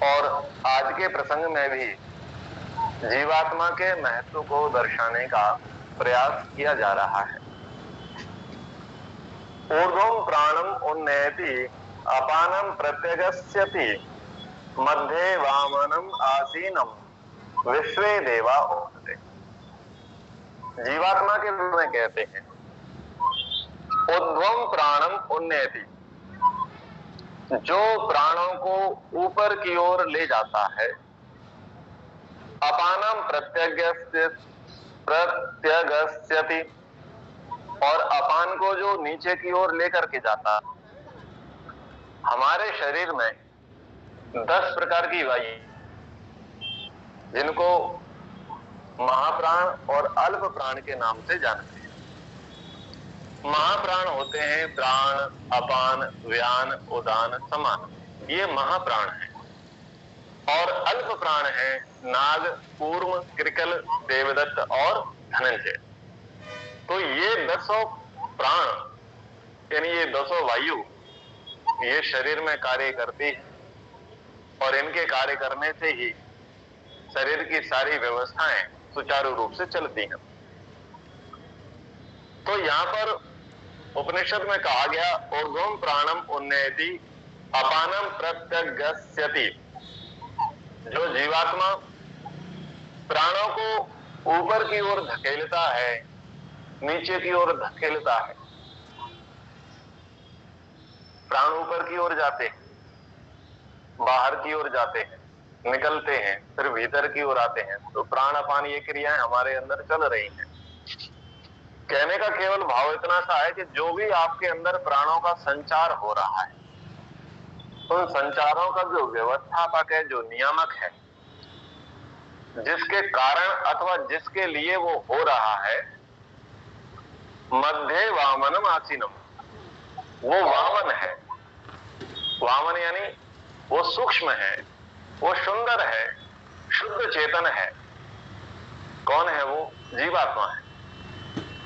और आज के प्रसंग में भी जीवात्मा के महत्व को दर्शाने का प्रयास किया जा रहा है। ऊर्ध्वं प्राणम उन्नयति अपानम प्रत्यगस्यति मध्ये वामनम आसीनम विश्वे देवा ओढ़ते। जीवात्मा के रूप में कहते हैं ऊर्ध्वं प्राणम उन्नयति, जो प्राणों को ऊपर की ओर ले जाता है। अपानम प्रत्यगस्यति, और अपान को जो नीचे की ओर लेकर के जाता है। हमारे शरीर में 10 प्रकार की वायु, जिनको महाप्राण और अल्प प्राण के नाम से जानते हैं। महाप्राण होते हैं प्राण, अपान, व्यान, उदान, समान, ये महाप्राण हैं। और अल्प प्राण हैं नाग, कूर्म, कृकल, देवदत्त और धनंजय। तो ये 10 प्राण यानी ये 10 वायु ये शरीर में कार्य करती है, और इनके कार्य करने से ही शरीर की सारी व्यवस्थाएं सुचारू रूप से चलती हैं। तो यहां पर उपनिषद में कहा गया ऊर्ध्वं प्राणम उन्नयति अपानम प्रत्यगस्यति, जो जीवात्मा प्राणों को ऊपर की ओर धकेलता है, नीचे की ओर धकेलता है। प्राण ऊपर की ओर जाते हैं, बाहर की ओर जाते हैं, निकलते हैं, फिर भीतर की ओर आते हैं। तो प्राण अपान ये क्रियाएं हमारे अंदर चल रही हैं। कहने का केवल भाव इतना सा है कि जो भी आपके अंदर प्राणों का संचार हो रहा है, उन संचारों का जो व्यवस्थापक है, जो नियामक है, जिसके कारण अथवा जिसके लिए वो हो रहा है, मध्ये वामनम आसीनम, वो वामन है। वामन यानी वो सूक्ष्म है, वो सुंदर है, शुद्ध चेतन है। कौन है वो? जीवात्मा है।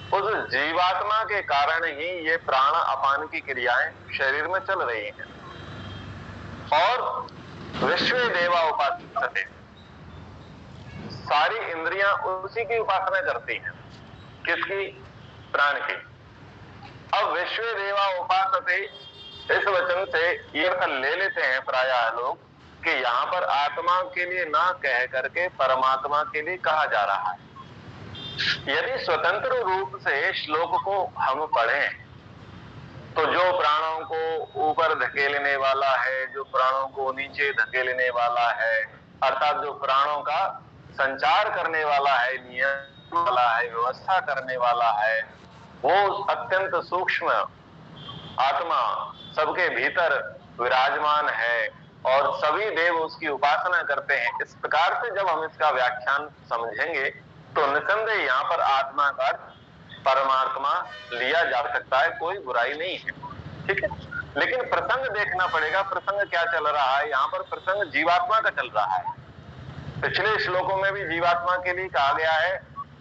उस जीवात्मा के कारण ही ये प्राण अपान की क्रियाएं शरीर में चल रही हैं। और विश्व देवा उपासते, सारी इंद्रियां उसी की उपासना करती हैं। किसकी? प्राण की। अब विश्व देवा उपासते, इस वचन से ये अर्थ ले लेते हैं प्रायः लोग कि यहां पर आत्मा के लिए ना कह करके परमात्मा के लिए कहा जा रहा है। यदि स्वतंत्र रूप से श्लोक को हम पढ़ें तो जो प्राणों को ऊपर धकेलने वाला है, जो प्राणों को नीचे धकेलने वाला है, अर्थात जो प्राणों का संचार करने वाला है, नियम वाला है, व्यवस्था करने वाला है, वो अत्यंत सूक्ष्म आत्मा सबके भीतर विराजमान है और सभी देव उसकी उपासना करते हैं। इस प्रकार से जब हम इसका व्याख्यान समझेंगे तो निसंदेह यहाँ पर आत्मा का परमात्मा लिया जा सकता है, कोई बुराई नहीं है। ठीक है, लेकिन प्रसंग देखना पड़ेगा। प्रसंग क्या चल रहा है? यहाँ पर प्रसंग जीवात्मा का चल रहा है। पिछले श्लोकों में भी जीवात्मा के लिए कहा गया है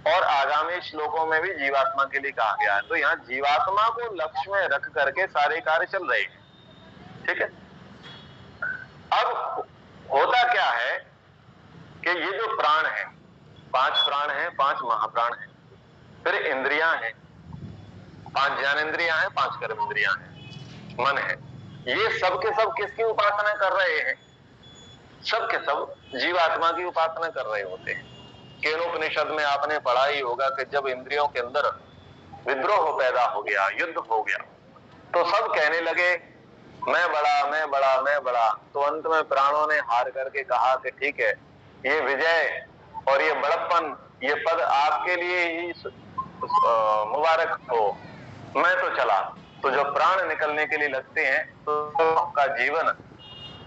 और आगामी श्लोकों में भी जीवात्मा के लिए कहा गया है। तो यहाँ जीवात्मा को लक्ष्य में रख करके सारे कार्य चल रहे हैं। ठीक है, अब होता क्या है कि ये जो प्राण है, 5 प्राण हैं, 5 महाप्राण हैं, फिर इंद्रियां हैं, 5 ज्ञानेंद्रियां हैं, 5 कर्म इंद्रियां हैं, मन है। ये सब के सब किसकी उपासना कर रहे हैं? सब के सब जीवात्मा की उपासना कर रहे होते हैं। केनोपनिषद में आपने पढ़ा ही होगा कि जब इंद्रियों के अंदर विद्रोह पैदा हो गया, युद्ध हो गया, तो सब कहने लगे मैं बड़ा, मैं बड़ा, मैं बड़ा। तो अंत में प्राणों ने हार करके कहा कि ठीक है, ये विजय और ये बड़प्पन, ये पद आपके लिए ही मुबारक हो, मैं तो चला। तो जब प्राण निकलने के लिए लगते हैं तो उनका जीवन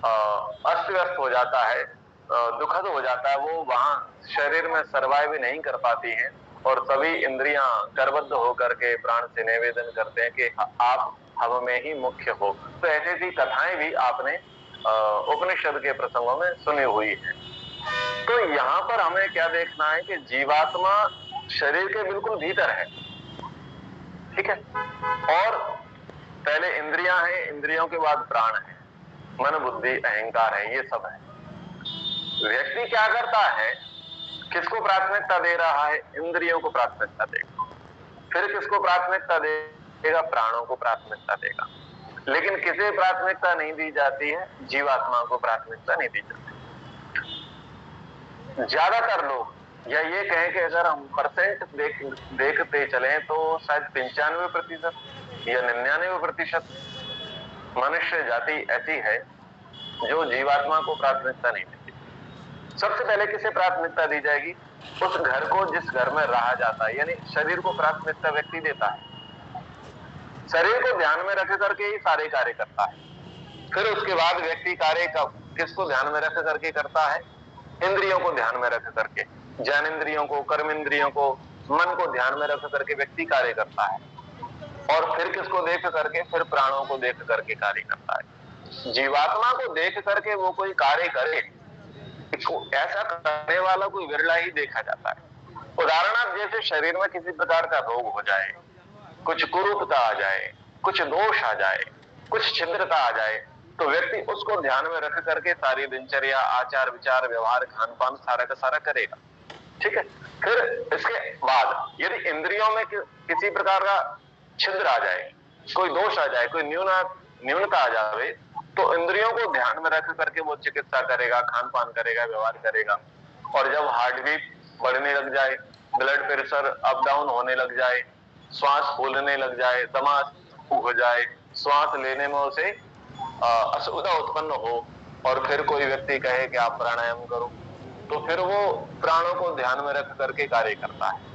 अस्त व्यस्त हो जाता है, दुखद हो जाता है। वो वहां शरीर में सर्वाइव नहीं कर पाती हैं और सभी इंद्रियां करबद्ध होकर के प्राण से निवेदन करते हैं कि आप हम में ही मुख्य हो। तो ऐसी ऐसी कथाएं भी आपने उपनिषद के प्रसंगों में सुनी हुई है। तो यहाँ पर हमें क्या देखना है कि जीवात्मा शरीर के बिल्कुल भीतर है। ठीक है, और पहले इंद्रियां हैं, इंद्रियों के बाद प्राण है, मन बुद्धि अहंकार है, ये सब है। व्यक्ति क्या करता है, किसको प्राथमिकता दे रहा है? इंद्रियों को प्राथमिकता देगा। फिर किसको प्राथमिकता देगा? प्राणों को प्राथमिकता देगा। लेकिन किसे प्राथमिकता नहीं दी जाती है? जीवात्मा को प्राथमिकता नहीं दी जाती। ज्यादातर लोग, या ये कहें कि अगर हम परसेंट देखते चलें तो शायद 95% या 99% मनुष्य जाति ऐसी है जो जीवात्मा को प्राथमिकता नहीं देती। सबसे पहले किसे प्राथमिकता दी जाएगी? उस घर को जिस घर में रहा जाता है, यानी शरीर को प्राथमिकता व्यक्ति देता है। शरीर को ध्यान में रख करके ही सारे कार्य करता है। फिर उसके बाद व्यक्ति कार्य किसको ध्यान में रख करके करता है? इंद्रियों को ध्यान में रख करके, ज्ञानेंद्रियों को, कर्मेंद्रियों को, मन को ध्यान में रख करके व्यक्ति कार्य करता है। और फिर किसको देख करके? फिर प्राणों को देख करके कार्य करता है। जीवात्मा को देख करके वो कोई कार्य करे, ऐसा करने वाला कोई विरला ही देखा जाता है। उदाहरणार्थ, जैसे शरीर में किसी प्रकार का रोग हो जाए, कुछ कुरूपता आ जाए, कुछ दोष आ जाए, कुछ छिद्रता आ जाए, तो व्यक्ति उसको ध्यान में रख करके सारी दिनचर्या, आचार विचार, व्यवहार, खान पान सारा का सारा करेगा। ठीक है। फिर इसके बाद यदि इंद्रियों में किसी प्रकार का छिद्र आ जाए, कोई दोष आ जाए, कोई न्यूनता आ जाए, तो इंद्रियों को ध्यान में रख करके वो चिकित्सा करेगा, खान पान करेगा, व्यवहार करेगा। और जब हार्ट बीट बढ़ने लग जाए, ब्लड प्रेशर अप डाउन होने लग जाए, श्वास फूलने लग जाए, दमा हो जाए, श्वास लेने में उसे असुविधा उत्पन्न हो, और फिर कोई व्यक्ति कहे कि आप प्राणायाम करो, तो फिर वो प्राणों को ध्यान में रख करके कार्य करता है।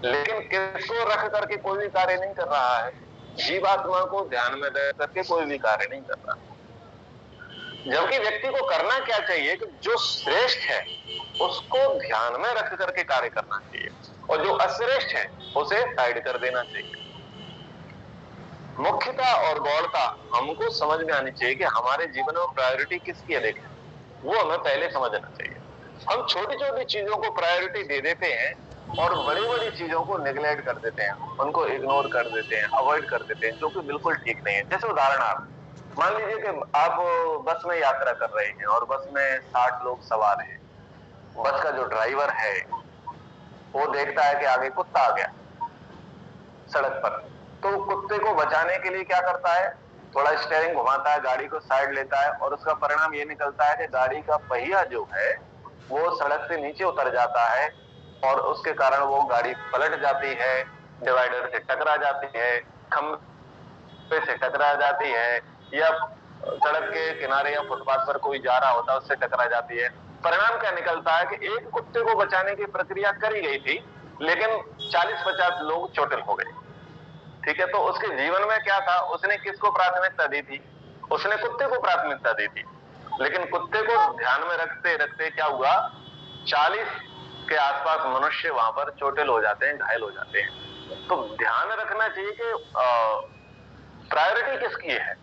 लेकिन किसको रख करके कोई भी कार्य नहीं कर रहा है? जीवात्मा को ध्यान में रख करके कोई भी कार्य नहीं कर रहा। जबकि व्यक्ति को करना क्या चाहिए कि जो श्रेष्ठ है उसको ध्यान में रख करके कार्य करना चाहिए, और जो अश्रेष्ठ है उसे साइड कर देना चाहिए। मुख्यता और गौणता हमको समझ में आनी चाहिए कि हमारे जीवन में प्रायोरिटी किसकी है, देखें, वो हमें पहले समझना चाहिए। हम छोटी छोटी चीजों को प्रायोरिटी दे देते हैं और बड़ी बड़ी चीजों को निगलेक्ट कर देते हैं, उनको इग्नोर कर देते हैं, अवॉइड कर देते हैं, जो कि बिल्कुल ठीक नहीं है। जैसे उदाहरणार्थ, मान लीजिए कि आप बस में यात्रा कर रहे हैं और बस में 60 लोग सवार हैं। बस का जो ड्राइवर है वो देखता है कि आगे कुत्ता आ गया सड़क पर, तो कुत्ते को बचाने के लिए क्या करता है? थोड़ा स्टीयरिंग घुमाता है, गाड़ी को साइड लेता है, और उसका परिणाम ये निकलता है कि गाड़ी का पहिया जो है वो सड़क से नीचे उतर जाता है, और उसके कारण वो गाड़ी पलट जाती है, डिवाइडर से टकरा जाती है, खंभे से टकरा जाती है, या सड़क के किनारे या फुटपाथ पर कोई जा रहा होता है उससे टकरा जाती है। परिणाम क्या निकलता है कि एक कुत्ते को बचाने की प्रक्रिया करी गई थी, लेकिन 40-50 लोग चोटिल हो गए। ठीक है, तो उसके जीवन में क्या था? उसने किसको प्राथमिकता दी थी? उसने कुत्ते को प्राथमिकता दी थी। लेकिन कुत्ते को ध्यान में रखते रखते क्या हुआ? 40 के आसपास मनुष्य वहां पर चोटिल हो जाते हैं, घायल हो जाते हैं। तो ध्यान रखना चाहिए कि प्रायोरिटी किसकी है,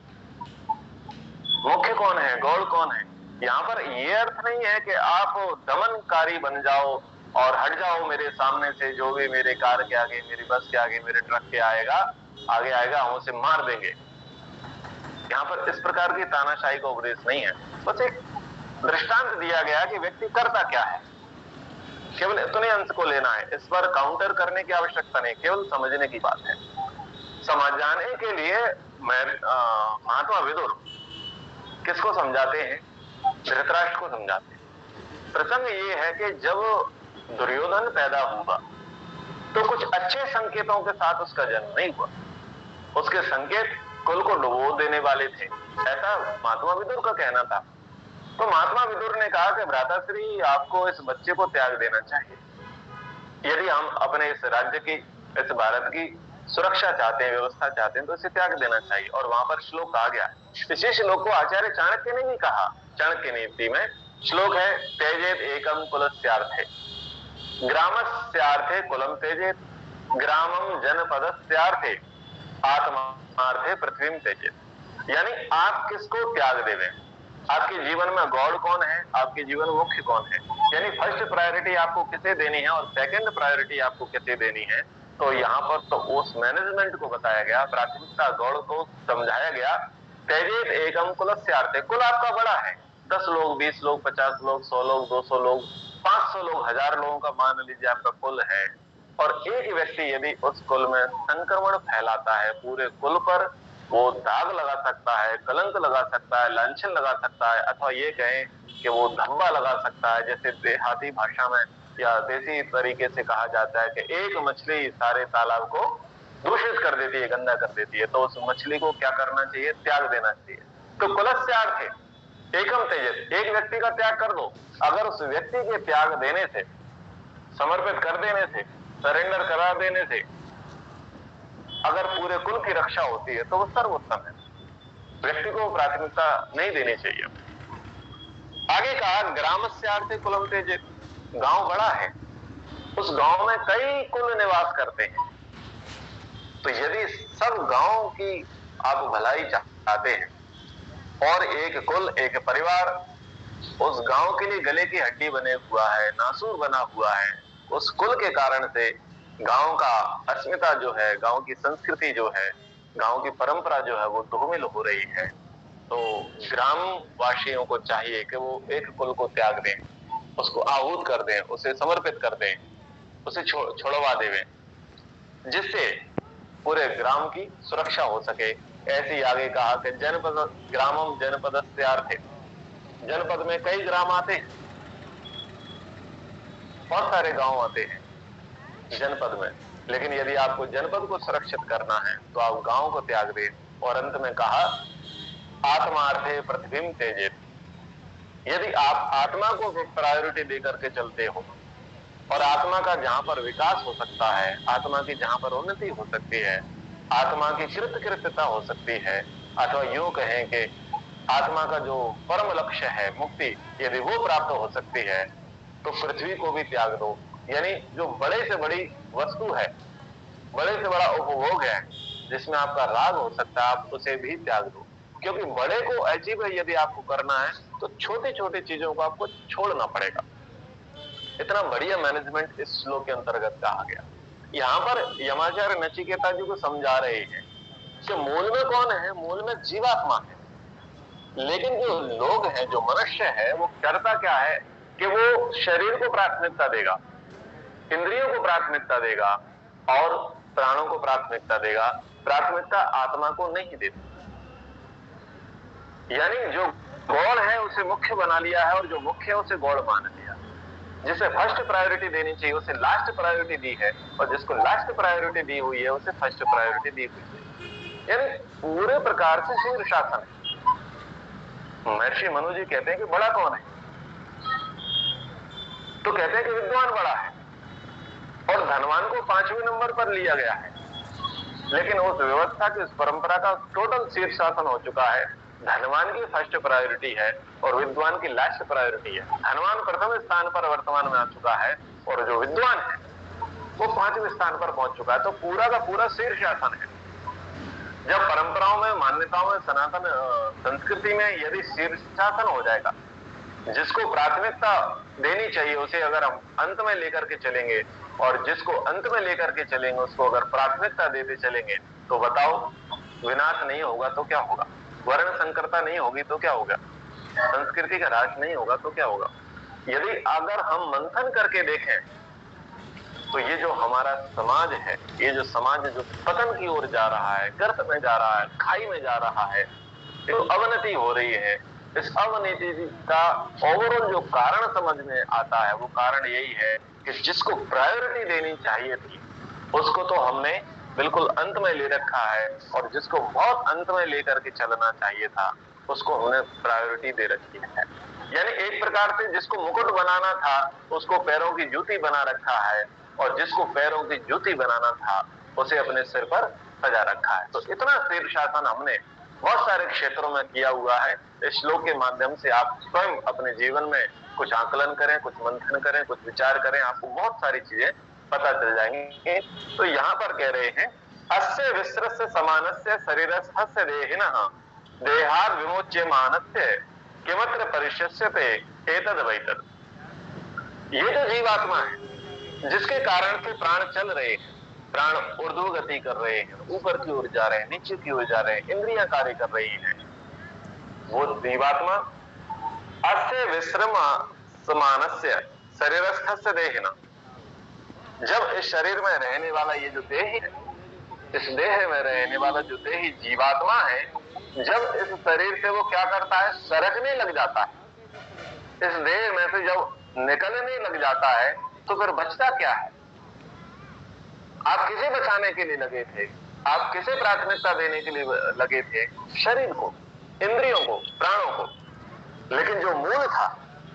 मुख्य कौन है, गौड़ कौन है। यहाँ पर यह अर्थ नहीं है कि आप दमनकारी बन जाओ और हट जाओ मेरे सामने से, जो भी मेरे कार के आगे, मेरी बस के आगे, मेरे ट्रक के आगे आएगा हम उसे मार देंगे। यहाँ पर इस प्रकार की तानाशाही का उपदेश नहीं है। बस एक दृष्टांत दिया गया कि व्यक्ति करता क्या है, केवल इतने अंश को लेना है। इस पर काउंटर करने की आवश्यकता नहीं, केवल समझने की बात है। समझाने के लिए महात्मा विदुर किसको समझाते हैं? धृतराष्ट्र को समझाते हैं। प्रसंग ये है कि जब दुर्योधन पैदा हुआ तो कुछ अच्छे संकेतों के साथ उसका जन्म नहीं हुआ। उसके संकेत कुल को डुबो देने वाले थे, ऐसा महात्मा विदुर का कहना था। तो महात्मा विदुर ने कहा कि भ्राताश्री, आपको इस बच्चे को त्याग देना चाहिए। यदि हम अपने इस राज्य की, इस भारत की सुरक्षा चाहते हैं, व्यवस्था चाहते हैं, तो इसे त्याग देना चाहिए। और वहां पर श्लोक आ गया। इसी श्लोक को आचार्य चाणक्य ने भी कहा। चाणक्य नीति में श्लोक है, त्यजेत एकम कुलस्यार्थे ग्रामस्यार्थे कुलम त्यजेत ग्रामम जनपदस्यार्थे आत्मार्थे पृथ्वीम त्यजेत। यानी आप किसको त्याग देवें, आपके जीवन में गौड़ कौन है, आपके जीवन में मुख्य कौन है, यानी फर्स्ट प्रायोरिटी आपको किसे देनी है और सेकंड प्रायोरिटी आपको किसे देनी है। तो यहाँ पर तो उस मैनेजमेंट को बताया गया, प्राथमिकता गौड़ को समझाया गया। त्यजेत एकम कुलस्यार्थे, कुल आपका बड़ा है, 10 लोग, 20 लोग, 50 लोग, 100 लोग, 200 लोग, 500 लोग, 1000 लोगों का मान लीजिए आपका कुल है, और एक व्यक्ति यदि उस कुल में संक्रमण फैलाता है, पूरे कुल पर वो दाग लगा सकता है, कलंक लगा सकता है, लांछन लगा सकता है, अथवा ये कहें कि वो धब्बा लगा सकता है। जैसे देहाती भाषा में या देसी तरीके से कहा जाता है कि एक मछली सारे तालाब को दूषित कर देती है, गंदा कर देती है, तो उस मछली को क्या करना चाहिए? त्याग देना चाहिए। तो कुलस्यार्थे एकम त्यजेत, एक व्यक्ति का त्याग कर दो। अगर उस व्यक्ति के त्याग देने से, समर्पित कर देने से, सरेंडर करा देने से अगर पूरे कुल की रक्षा होती है तो वो सर्वोत्तम है। व्यक्ति को प्राथमिकता नहीं देनी चाहिए। आगे कहा ग्रामस्यार्थे कुलम त्यजेत, गांव बड़ा है, उस गांव में कई कुल निवास करते हैं, तो यदि सब गांव की आप भलाई चाहते हैं और एक कुल, एक परिवार उस गांव के लिए गले की हड्डी बने हुआ है, नासूर बना हुआ है, उस कुल के कारण से गांव का अस्मिता जो है, गांव की संस्कृति जो है, गांव की परंपरा जो है वो धूमिल हो रही है, तो ग्राम वासियों को चाहिए कि वो एक कुल को त्याग दें, उसको आहूत कर दें, उसे समर्पित कर दें, उसे छोड़वा देवें, जिससे पूरे ग्राम की सुरक्षा हो सके। ऐसे ही आगे कहा कि जनपद ग्रामम जनपदस्यार्थे, जनपद में कई ग्राम आते हैं, बहुत सारे गांव आते हैं जनपद में, लेकिन यदि आपको जनपद को सुरक्षित करना है तो आप गांव को त्याग दें। और अंत में कहा आत्मार्थे पृथ्वीम त्यजेत, यदि आप आत्मा को प्रायोरिटी देकर के चलते हो और आत्मा का जहां पर विकास हो सकता है, आत्मा की जहां पर उन्नति हो सकती है, आत्मा की कृतकृत्यता हो सकती है, अथवा यूं कहें कि आत्मा का जो परम लक्ष्य है मुक्ति, यदि वो प्राप्त हो सकती है तो पृथ्वी को भी त्याग दो। यानी जो बड़े से बड़ी वस्तु है, बड़े से बड़ा उपभोग है जिसमें आपका राग हो सकता है, आप उसे भी त्याग दो, क्योंकि बड़े को अचीव यदि आपको करना है तो छोटी छोटी चीजों को आपको छोड़ना पड़ेगा। इतना बढ़िया मैनेजमेंट इस श्लोक के अंतर्गत कहा गया। यहाँ पर यमाचार्य नचिकेता जी को समझा रहे हैं कि मूल में कौन है? मूल में जीवात्मा है, लेकिन जो लोग हैं, जो मनुष्य है, वो करता क्या है कि वो शरीर को प्राथमिकता देगा, इंद्रियों को प्राथमिकता देगा और प्राणों को प्राथमिकता देगा, प्राथमिकता आत्मा को नहीं देती। यानी जो गौड़ है उसे मुख्य बना लिया है और जो मुख्य है उसे गौड़ मान लिया। जिसे फर्स्ट प्रायोरिटी देनी चाहिए उसे लास्ट प्रायोरिटी दी है, और जिसको लास्ट प्रायोरिटी दी हुई है उसे फर्स्ट प्रायोरिटी दी हुई है। यानी पूरे प्रकार से शीर्षासन है। महर्षि मनु जी कहते हैं कि बड़ा कौन है? तो कहते हैं कि विद्वान बड़ा है, और धनवान को 5वें नंबर पर लिया गया है। लेकिन उस व्यवस्था की, उस परंपरा का टोटल शीर्षासन हो चुका है। धनवान की फर्स्ट प्रायोरिटी है और विद्वान की लास्ट प्रायोरिटी है। धनवान प्रथम स्थान पर वर्तमान में आ चुका है और जो विद्वान है वो 5वें स्थान पर पहुंच चुका है। तो पूरा का पूरा शीर्षासन है। जब परंपराओं में, मान्यताओं में, सनातन संस्कृति में यदि शीर्षासन हो जाएगा, जिसको प्राथमिकता देनी चाहिए उसे अगर हम अंत में लेकर के चलेंगे, और जिसको अंत में लेकर के चलेंगे उसको अगर प्राथमिकता देते चलेंगे, तो बताओ विनाश नहीं होगा तो क्या होगा? वर्ण संकरता नहीं होगी तो क्या होगा? संस्कृति का ह्रास नहीं होगा तो क्या होगा? यदि अगर हम मंथन करके देखें तो ये जो हमारा समाज है, ये जो समाज जो पतन की ओर जा रहा है, गर्त में जा रहा है, खाई में जा रहा है, तो अवनति हो रही है। इस अवनति का ओवरऑल जो कारण समझ में आता है वो कारण यही है कि जिसको प्रायोरिटी देनी चाहिए थी उसको तो हमने बिल्कुल अंत में ले रखा है, और जिसको बहुत अंत में लेकर के चलना चाहिए था उसको हमने प्रायोरिटी दे रखी है। यानी एक प्रकार से जिसको मुकुट बनाना था उसको पैरों की जूती बना रखा है, और जिसको पैरों की जूती बनाना था उसे अपने सिर पर सजा रखा है। तो इतना शीर्षासन हमने बहुत सारे क्षेत्रों में किया हुआ है। इस श्लोक के माध्यम से आप स्वयं अपने जीवन में कुछ आकलन करें, कुछ मंथन करें, कुछ विचार करें, आपको बहुत सारी चीजें पता चल जाएंगी। तो यहाँ पर कह रहे हैं अस्य विस्रस्य समानस्य शरीरस्थस्य देहिनः देहाद् विमोच्यमानस्य किमत्र परिशस्यते एतद् वैतद्। ये जो जीवात्मा है जिसके कारण से प्राण चल रहे हैं, प्राण ऊर्ध्व गति कर रहे हैं, ऊपर की ओर जा रहे हैं, नीचे की ओर जा रहे हैं, इंद्रियां कार्य कर रही हैं, वो जीवात्मा अस्य विश्रम समानस्य शरीरस्थस्य देहिना, जब इस शरीर में रहने वाला ये जो देह है, इस देह में रहने वाला जो देही जीवात्मा है, जब इस शरीर से वो क्या करता है, सरकने लग जाता है, इस देह में से जब निकलने लग जाता है, तो फिर बचता क्या है? आप किसे बचाने के लिए लगे थे? आप किसे प्राथमिकता देने के लिए लगे थे? शरीर को, इंद्रियों को, प्राणों को। लेकिन जो मूल था,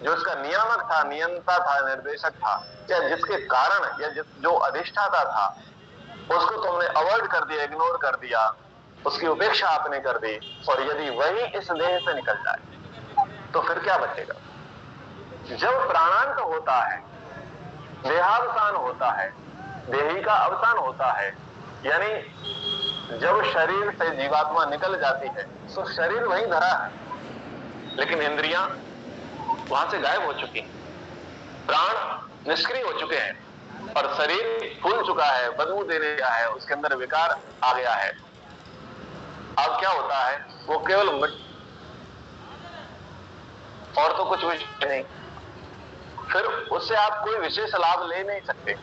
जो उसका नियामक था, नियंता था, निर्देशक था, या जिसके कारण या जो अधिष्ठाता था, उसको तुमने अवॉइड कर दिया, इग्नोर कर दिया, उसकी उपेक्षा आपने कर दी। और यदि वही इस देह से निकल जाए तो फिर क्या बचेगा? जब प्राणांत होता है, देहावसान होता है, देही का अवसान होता है, यानी जब शरीर से जीवात्मा निकल जाती है तो शरीर वहीं धरा है, लेकिन इंद्रियां वहां से गायब हो चुकी हैं, प्राण निष्क्रिय हो चुके हैं और शरीर फूल चुका है, बदबू देने गया है, उसके अंदर विकार आ गया है। अब क्या होता है? वो केवल और तो कुछ विषय नहीं, फिर उससे आप कोई विशेष लाभ ले नहीं सकते।